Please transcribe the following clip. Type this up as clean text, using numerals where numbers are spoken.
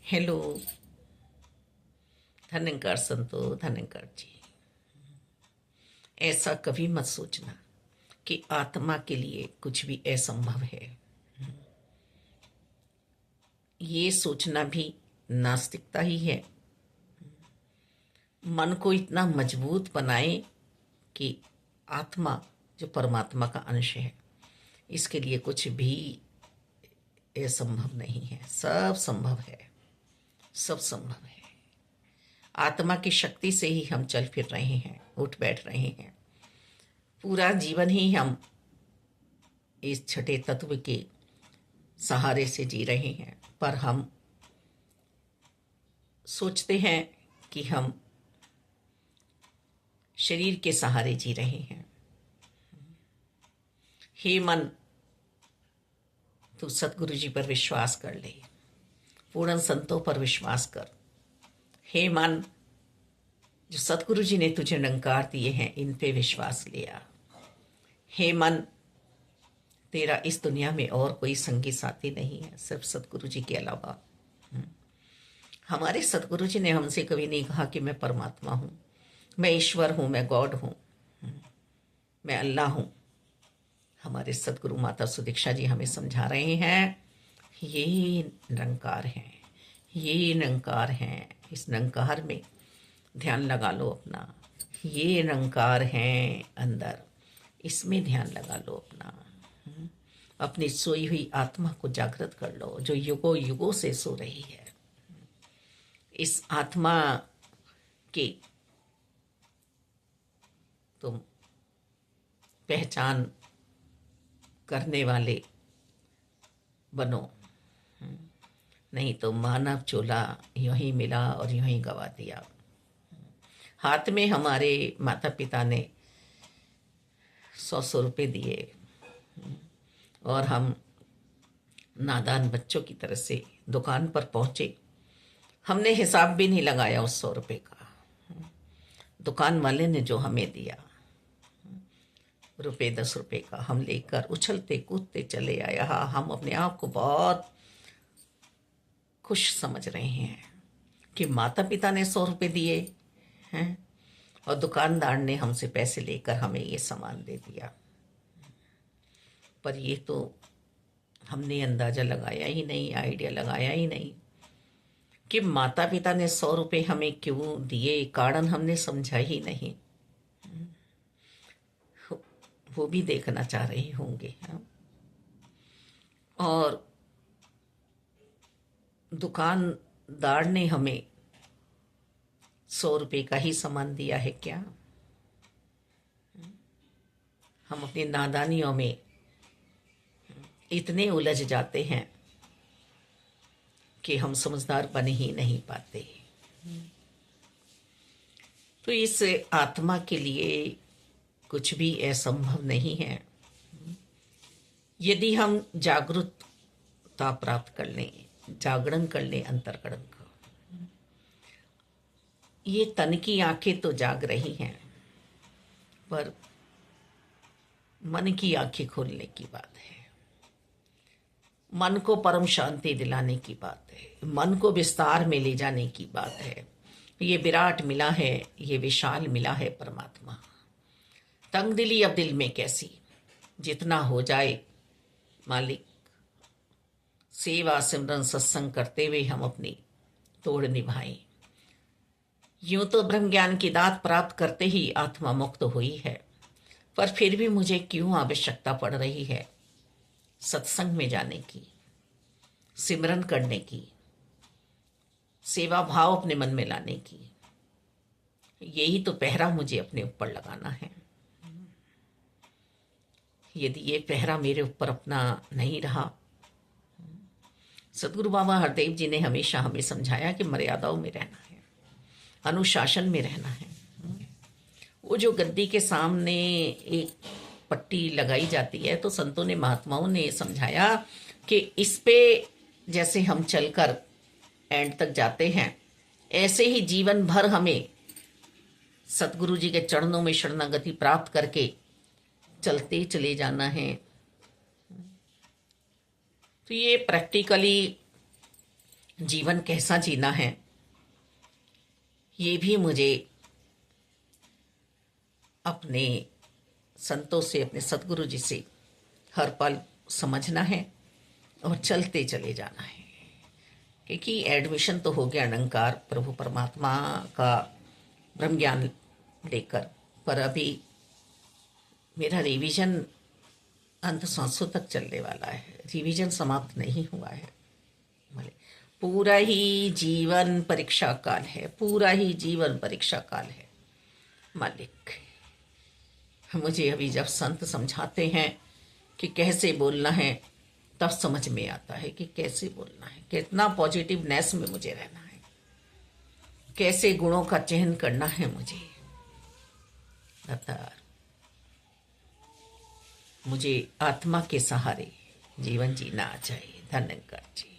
Hello धनंकार संतो धनंकार जी। ऐसा कभी मत सोचना कि आत्मा के लिए कुछ भी असंभव है। ये सोचना भी नास्तिकता ही है। मन को इतना मजबूत बनाए कि आत्मा जो परमात्मा का अंश है, इसके लिए कुछ भी असंभव नहीं है। सब संभव है, सब संभव है। आत्मा की शक्ति से ही हम चल फिर रहे हैं, उठ बैठ रहे हैं। पूरा जीवन ही हम इस छठे तत्व के सहारे से जी रहे हैं, पर हम सोचते हैं कि हम शरीर के सहारे जी रहे हैं। हे मन, तू सतगुरु जी पर विश्वास कर ले, पूर्ण संतों पर विश्वास कर। हे मन, जो सतगुरु जी ने तुझे निरंकार दिए हैं, इन पे विश्वास लिया। हे मन, तेरा इस दुनिया में और कोई संगी साथी नहीं है सिर्फ सतगुरु जी के अलावा। हमारे सतगुरु जी ने हमसे कभी नहीं कहा कि मैं परमात्मा हूँ, मैं ईश्वर हूँ, मैं गॉड हूँ, मैं अल्लाह हूँ। हमारे सतगुरु माता सुदीक्षा जी हमें समझा रहे हैं, ये निरंकार हैं, ये निरंकार हैं। इस निरंकार में ध्यान लगा लो अपना। ये निरंकार हैं अंदर, इसमें ध्यान लगा लो अपना। अपनी सोई हुई आत्मा को जागृत कर लो, जो युगों युगों से सो रही है। इस आत्मा की तुम पहचान करने वाले बनो, नहीं तो मानव चोला यूं ही मिला और यूं ही गवा दिया। हाथ में हमारे माता पिता ने 100 रुपए दिए और हम नादान बच्चों की तरह से दुकान पर पहुंचे। हमने हिसाब भी नहीं लगाया उस 100 रुपए का। दुकान वाले ने जो हमें दिया, रुपए 10 रुपए का, हम लेकर उछलते कूदते चले आए। हाँ, हम अपने आप को बहुत खुश समझ रहे हैं कि माता पिता ने 100 रुपए दिए हैं और दुकानदार ने हमसे पैसे लेकर हमें ये सामान दे दिया। पर ये तो हमने अंदाजा लगाया ही नहीं, आइडिया लगाया ही नहीं कि माता पिता ने 100 रुपए हमें क्यों दिए। कारण हमने समझा ही नहीं। वो भी देखना चाह रहे होंगे। और दुकानदार ने हमें 100 रुपए का ही सामान दिया है क्या? हम अपनी नादानियों में इतने उलझ जाते हैं कि हम समझदार बन ही नहीं पाते। तो इस आत्मा के लिए कुछ भी असंभव नहीं है, यदि हम जागरूकता प्राप्त कर लें, जागरण कर लें अंतर्करण का। ये तन की आंखें तो जाग रही हैं, पर मन की आंखें खोलने की बात है। मन को परम शांति दिलाने की बात है, मन को विस्तार में ले जाने की बात है। ये विराट मिला है, ये विशाल मिला है परमात्मा। तंगदिली अब दिल में कैसी, जितना हो जाए मालिक। सेवा सिमरन सत्संग करते हुए हम अपनी तोड़ निभाएं। यूं तो ब्रह्म ज्ञान की दात प्राप्त करते ही आत्मा मुक्त हुई है, पर फिर भी मुझे क्यों आवश्यकता पड़ रही है सत्संग में जाने की, सिमरन करने की, सेवा भाव अपने मन में लाने की। यही तो पहरा मुझे अपने ऊपर लगाना है। यदि ये पहरा मेरे ऊपर अपना नहीं रहा, सदगुरु बाबा हरदेव जी ने हमेशा हमें समझाया कि मर्यादाओं में रहना है, अनुशासन में रहना है। वो जो गद्दी के सामने एक पट्टी लगाई जाती है, तो संतों ने महात्माओं ने समझाया कि इस पे जैसे हम चलकर एंड तक जाते हैं, ऐसे ही जीवन भर हमें सतगुरु जी के चरणों में शरणागति प्राप्त करके चलते चले जाना है। तो ये प्रैक्टिकली जीवन कैसा जीना है ये भी मुझे अपने संतों से, अपने सदगुरु जी से हर पल समझना है और चलते चले जाना है। क्योंकि एडमिशन तो हो गया निरंकार प्रभु परमात्मा का ब्रह्म ज्ञान लेकर, पर अभी मेरा रिवीजन अंत सांसों तक चलने वाला है। रिवीजन समाप्त नहीं हुआ है। भले पूरा ही जीवन परीक्षा काल है, पूरा ही जीवन परीक्षा काल है मालिक। मुझे अभी जब संत समझाते हैं कि कैसे बोलना है, तब समझ में आता है कि कैसे बोलना है, कितना पॉजिटिवनेस में मुझे रहना है, कैसे गुणों का चयन करना है मुझे। अवतार मुझे आत्मा के सहारे जीवन जीना चाहिए। धन्यवाद जी।